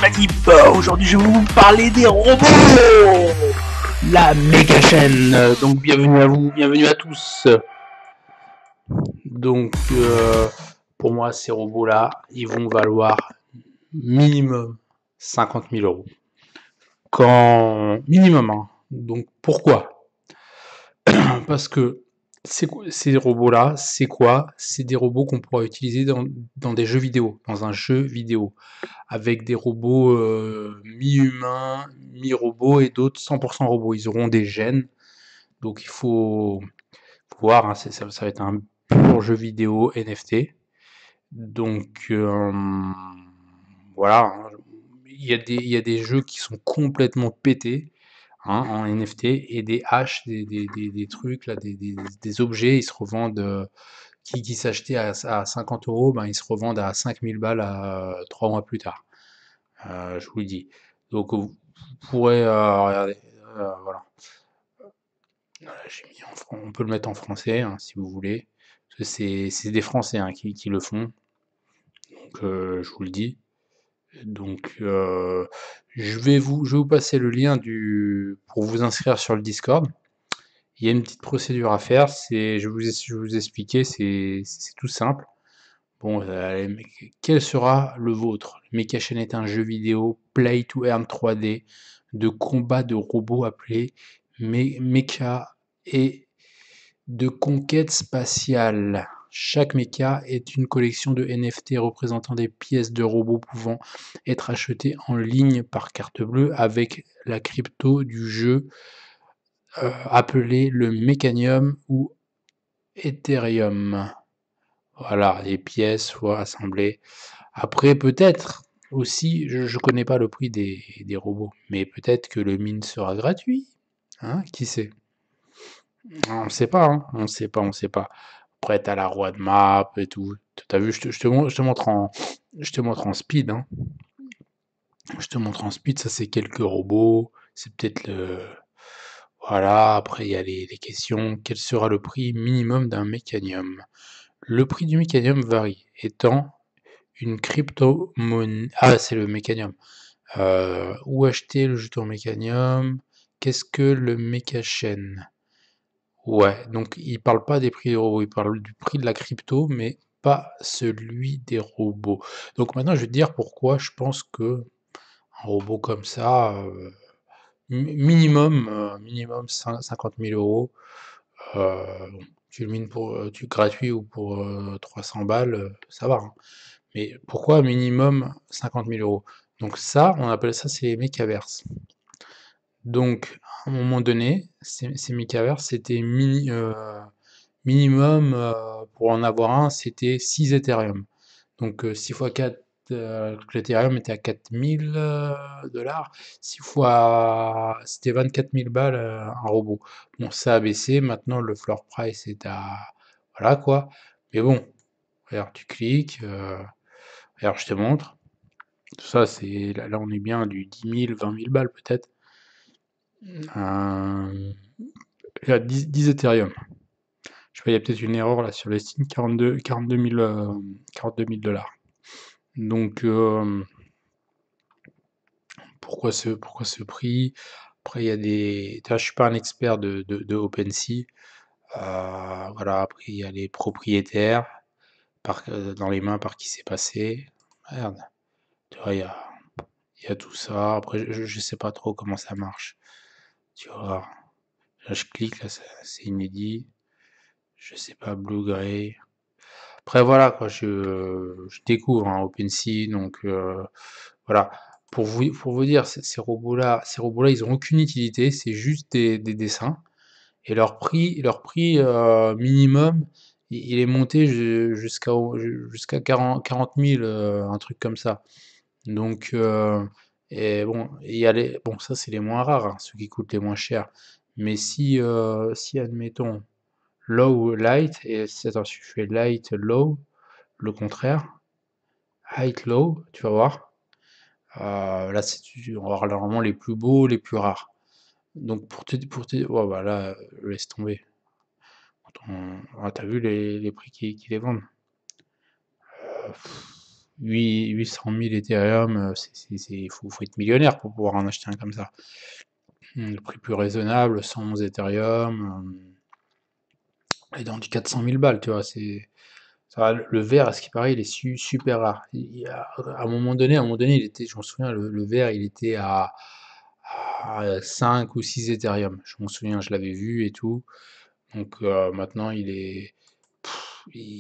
l'équipe. Aujourd'hui, je vais vous parler des robots. La méga chaîne. Donc, bienvenue à vous, bienvenue à tous. Donc, pour moi, ces robots-là, ils vont valoir minimum 50 000 euros. Quand minimum, hein. Donc, pourquoi? Parce que ces robots-là, c'est quoi? C'est des robots qu'on pourra utiliser dans des jeux vidéo, dans un jeu vidéo, avec des robots mi-humains, mi-robots et d'autres 100% robots. Ils auront des gènes, donc il faut voir, hein, ça va être un pur jeu vidéo NFT. Donc voilà, hein. Il y a des jeux qui sont complètement pétés, hein, en NFT, et des haches, des trucs, là, des objets, ils se revendent, qui s'achetaient à 50 euros, ben, ils se revendent à 5000 balles à 3 mois plus tard. Je vous le dis. Donc vous pourrez regarder, voilà. On peut le mettre en français, hein, si vous voulez. Parce que c'est des Français, hein, qui le font. Donc je vous le dis. Donc je vais vous passer le lien pour vous inscrire sur le Discord. Il y a une petite procédure à faire. Je vais vous expliquer. C'est tout simple. Bon, quel sera le vôtre? Mecha Chain est un jeu vidéo Play to Earn 3D de combat de robots appelé Mecha et de conquête spatiale. Chaque mecha est une collection de NFT représentant des pièces de robots pouvant être achetées en ligne par carte bleue avec la crypto du jeu appelée le Mechanium ou Ethereum. Voilà, les pièces soient assemblées. Après, peut-être aussi, je ne connais pas le prix des robots, mais peut-être que le mine sera gratuit. Hein, qui sait? On ne sait pas, hein, on ne sait pas, on ne sait pas. Après, t'as la roadmap et tout. T'as vu, je te montre en speed, hein. Je te montre en speed, ça c'est quelques robots. C'est peut-être le. Voilà, après il y a les questions. Quel sera le prix minimum d'un mécanium? Le prix du mécanium varie, étant une crypto-monnaie. Ah, c'est le mécanium. Où acheter le jeton mécanium? Qu'est-ce que le mécachain? Ouais, donc il parle pas des prix des robots, il parle du prix de la crypto, mais pas celui des robots. Donc maintenant, je vais te dire pourquoi je pense que un robot comme ça, minimum 50 000 euros, bon, tu le mines gratuit ou pour 300 balles, ça va, hein. Mais pourquoi minimum 50 000 euros? Donc ça, on appelle ça, c'est les mécaverses. Donc, à un moment donné, ces mécaverses, c'était minimum, pour en avoir un, c'était 6 Ethereum. Donc 6 fois 4, l'Ethereum était à 4000 dollars. 6 fois, c'était 24 000 balles, un robot. Bon, ça a baissé, maintenant le floor price est à. Voilà quoi. Mais bon, regarde, tu cliques, regarde, je te montre. Tout ça, là, on est bien du 10 000, 20 000 balles peut-être. Il y a 10 Ethereum. Je sais pas, il y a peut-être une erreur là sur les signes, 42 000 dollars. Donc, pourquoi ce prix? Après, il y a des. Je suis pas un expert de OpenSea. Voilà, après, il y a les propriétaires dans les mains par qui c'est passé. Regarde, tu vois, il y a tout ça. Après, je sais pas trop comment ça marche. Tu vois, là, je clique, là, c'est inédit. Je sais pas, Blue Gray. Après voilà quoi, je découvre, hein, OpenSea, donc voilà. Pour vous dire, ces robots-là, ils ont aucune utilité, c'est juste des dessins. Et leur prix minimum, il est monté jusqu'à 40 000, un truc comme ça. Donc et bon, bon ça c'est les moins rares, hein, ceux qui coûtent les moins chers. Mais si admettons low light, et attends, si je fais light low, le contraire, height low, tu vas voir. Là, on va avoir normalement les plus beaux, les plus rares. Donc ouais, bah là, laisse tomber. T'as vu les prix qui les vendent? 800 000 Ethereum, faut être millionnaire pour pouvoir en acheter un comme ça. Le prix plus raisonnable, 111 Ethereum, et dans du 400 000 balles, tu vois, ça va, le verre, à ce qui paraît, il est super rare. À un moment donné, il était, je m'en souviens, le verre, il était à 5 ou 6 Ethereum. Je m'en souviens, je l'avais vu et tout. Donc maintenant, il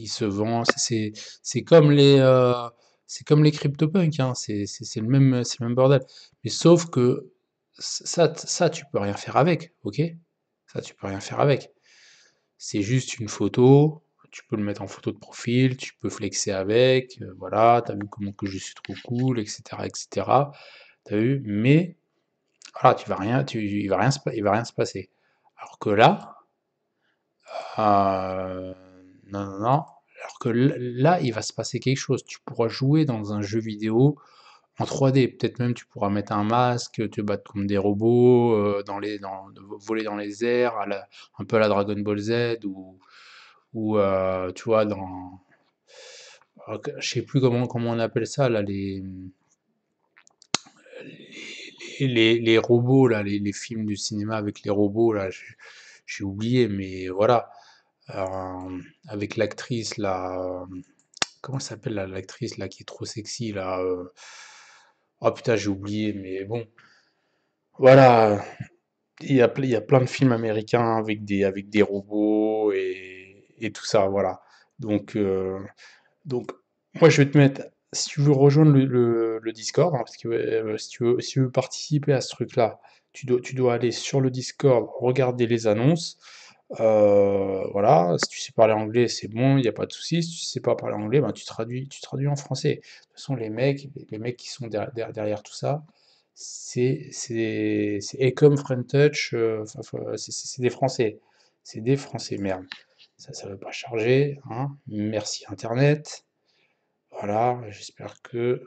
se vend. C'est comme les CryptoPunks, hein. C'est le même bordel. Mais sauf que ça, tu peux rien faire avec, ok? Ça, tu peux rien faire avec. C'est juste une photo, tu peux le mettre en photo de profil, tu peux flexer avec, voilà, t'as vu comment que je suis trop cool, etc., etc. T'as vu? Mais voilà, il va rien se passer. Alors que là, euh, non, non, non. Alors que là, il va se passer quelque chose. Tu pourras jouer dans un jeu vidéo en 3D. Peut-être même tu pourras mettre un masque, te battre comme des robots, voler dans les airs, un peu à la Dragon Ball Z ou tu vois, je sais plus comment on appelle ça, là, les robots, là, les films du cinéma avec les robots, là, j'ai oublié, mais voilà. Avec l'actrice, là, comment elle s'appelle, là, l'actrice, là, qui est trop sexy, là, oh putain, j'ai oublié, mais bon. Voilà, il y a plein de films américains avec des robots et tout ça, voilà. Donc, donc, moi, je vais te mettre, si tu veux rejoindre le Discord, hein, parce que si tu veux participer à ce truc-là, tu dois aller sur le Discord, regarder les annonces. Voilà, si tu sais parler anglais, c'est bon, il n'y a pas de souci. Si tu sais pas parler anglais, ben, tu traduis en français. De toute façon, les mecs qui sont derrière tout ça, c'est Ecom, Touch, c'est des Français. C'est des Français, merde. Ça veut pas charger, hein. Merci Internet. Voilà, j'espère que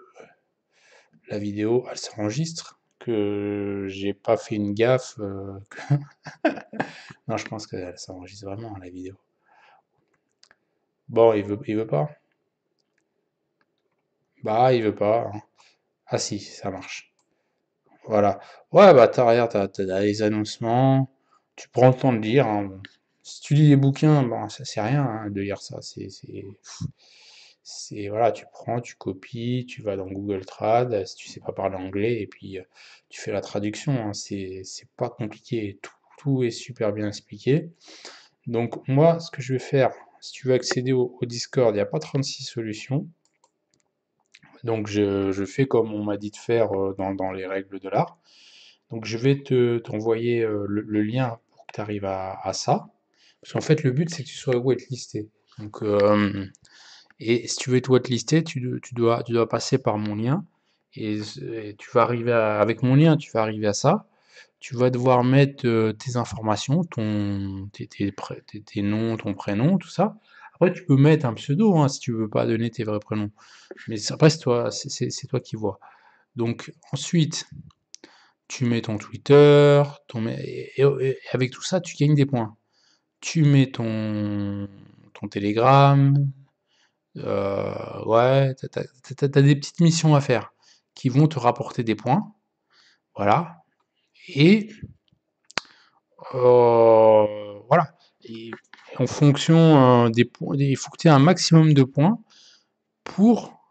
la vidéo, elle s'enregistre, que j'ai pas fait une gaffe. Non, je pense qu'elle s'enregistre vraiment, la vidéo. Bon, il veut pas. Bah, il veut pas, hein. Ah si, ça marche. Voilà. Ouais, bah regarde, t'as les annoncements. Tu prends le temps de lire, hein. Bon. Si tu lis des bouquins, bon, ça c'est rien, hein, de lire ça. Voilà, tu prends, tu copies, tu vas dans Google Trad, si tu sais pas parler anglais, et puis tu fais la traduction, hein. C'est pas compliqué. Tout est super bien expliqué. Donc moi, ce que je vais faire, si tu veux accéder au Discord, il n'y a pas 36 solutions. Donc je fais comme on m'a dit de faire dans les règles de l'art. Donc je vais t'envoyer le lien pour que tu arrives à ça. Parce qu'en fait, le but, c'est que tu sois whitelisté. Donc, et si tu veux être whitelisté, tu dois passer par mon lien. Et tu vas arriver avec mon lien, tu vas arriver à ça. Tu vas devoir mettre tes informations, tes noms, ton prénom, tout ça. Après, tu peux mettre un pseudo, hein, si tu veux pas donner tes vrais prénoms. Mais après, c'est toi qui vois. Donc, ensuite, tu mets ton Twitter, et avec tout ça, tu gagnes des points. Tu mets ton Telegram, ouais, t'as des petites missions à faire qui vont te rapporter des points, voilà. Et voilà. Et en fonction des points, il faut que tu aies un maximum de points pour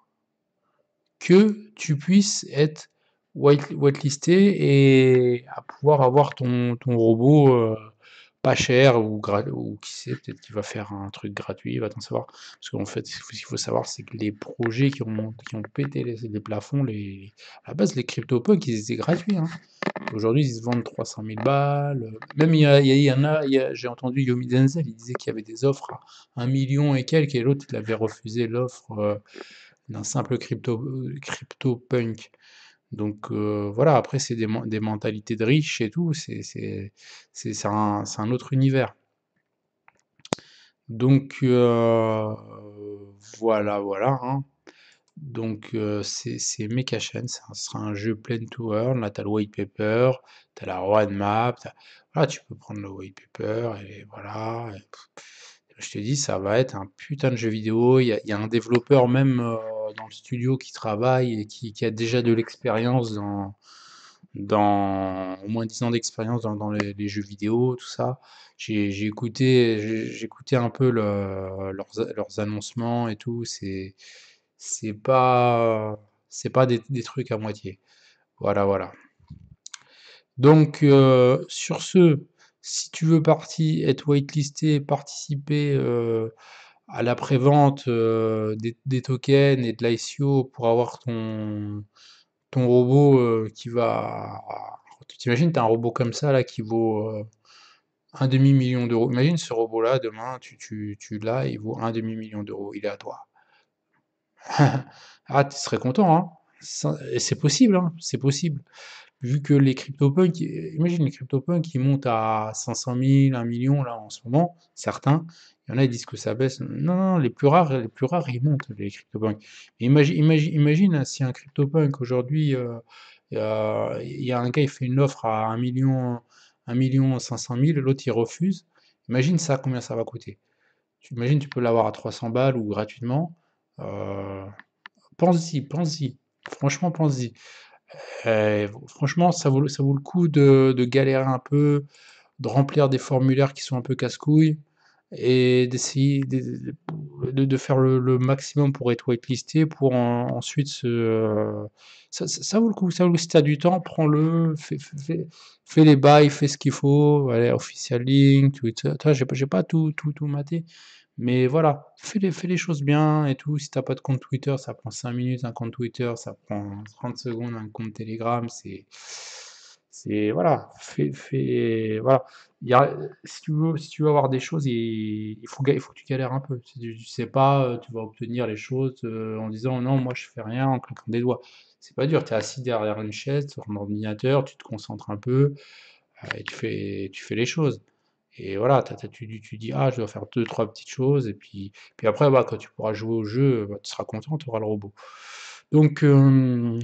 que tu puisses être whitelisté et à pouvoir avoir ton robot pas cher ou qui sait, peut-être qu'il va faire un truc gratuit, va t'en savoir. Parce qu'en fait, ce qu'il faut savoir, c'est que les projets qui ont pété les plafonds, à la base, les CryptoPunks, ils étaient gratuits, hein. Aujourd'hui, ils se vendent 300 000 balles. Même il y en a, j'ai entendu Yomi Denzel, il disait qu'il y avait des offres à 1 million et quelques, et l'autre, il avait refusé l'offre d'un simple CryptoPunk. Donc voilà, après, c'est des mentalités de riches et tout, c'est un autre univers. Donc voilà, hein. Donc c'est Mecha Chain, ça sera un jeu plein to earn. Là, t'as le white paper, t'as la roadmap, voilà, tu peux prendre le white paper et voilà. Je te dis, ça va être un putain de jeu vidéo. Il y a un développeur même dans le studio qui travaille et qui a déjà de l'expérience dans au moins 10 ans d'expérience dans les jeux vidéo, tout ça. J'ai écouté un peu leurs annoncements et tout. C'est pas, c'est pas des trucs à moitié. Voilà, voilà. Donc, sur ce, si tu veux être whitelisté, participer à la prévente des tokens et de l'ICO pour avoir ton robot qui va. Tu t'imagines, t'as un robot comme ça là qui vaut un demi-million d'euros. Imagine ce robot-là, demain, tu l'as, il vaut un demi-million d'euros, il est à toi. Ah, tu serais content, hein? Et c'est possible, hein, c'est possible. Vu que les CryptoPunks, imagine les CryptoPunks qui montent à 500 000, 1 million là en ce moment, certains, il y en a qui disent que ça baisse. Non, non, les plus rares, ils montent, les CryptoPunks. Mais imagine si un CryptoPunk aujourd'hui, il y a un gars, il fait une offre à 1 million 500 000, l'autre il refuse. Imagine ça, combien ça va coûter. Tu imagines, tu peux l'avoir à 300 balles ou gratuitement. Euh, pense-y, pense-y. Franchement, pense-y. Franchement, ça vaut le coup de galérer un peu, de remplir des formulaires qui sont un peu casse-couilles et d'essayer de faire le maximum pour être whitelisté pour ensuite ça vaut le coup, ça vaut le coup. Si tu as du temps, prends-le, fais les bails, fais ce qu'il faut, allez, official link, Twitter. Toi, j'ai pas tout maté. Mais voilà, fais les choses bien et tout. Si t'as pas de compte Twitter, ça prend 5 minutes un compte Twitter, ça prend 30 secondes un compte Telegram. Voilà, voilà. Si tu veux avoir des choses, il faut que tu galères un peu. Si tu sais pas, tu vas obtenir les choses en disant non, moi je fais rien en claquant des doigts. C'est pas dur, tu es assis derrière une chaise, sur un ordinateur, tu te concentres un peu et tu fais les choses. Et voilà, tu dis, ah, je dois faire deux, trois petites choses, et puis après, bah, quand tu pourras jouer au jeu, bah, tu seras content, tu auras le robot. Donc,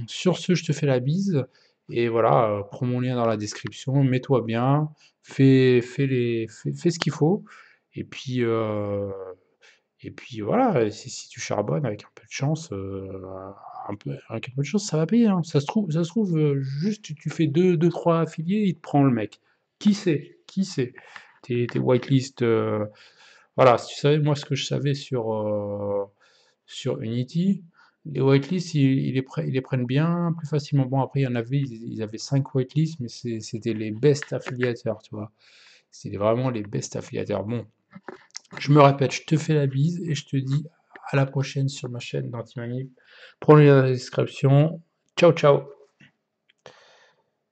sur ce, je te fais la bise, et voilà, prends mon lien dans la description, mets-toi bien, fais ce qu'il faut, et puis voilà, et si tu charbonnes avec un peu de chance, avec un peu de chance, ça va payer, hein. Ça se trouve, juste tu fais deux, trois affiliés, il te prend le mec. Qui sait? Qui sait? Tes whitelist, voilà, si tu savais moi ce que je savais sur Unity, les whitelists, ils les prennent bien plus facilement. Bon, après, il y en avait, ils avaient 5 whitelists, mais c'était les best affiliateurs, tu vois. C'était vraiment les best affiliateurs. Bon, je me répète, je te fais la bise et je te dis à la prochaine sur ma chaîne d'Antimanip. Prends le lien dans la description. Ciao, ciao!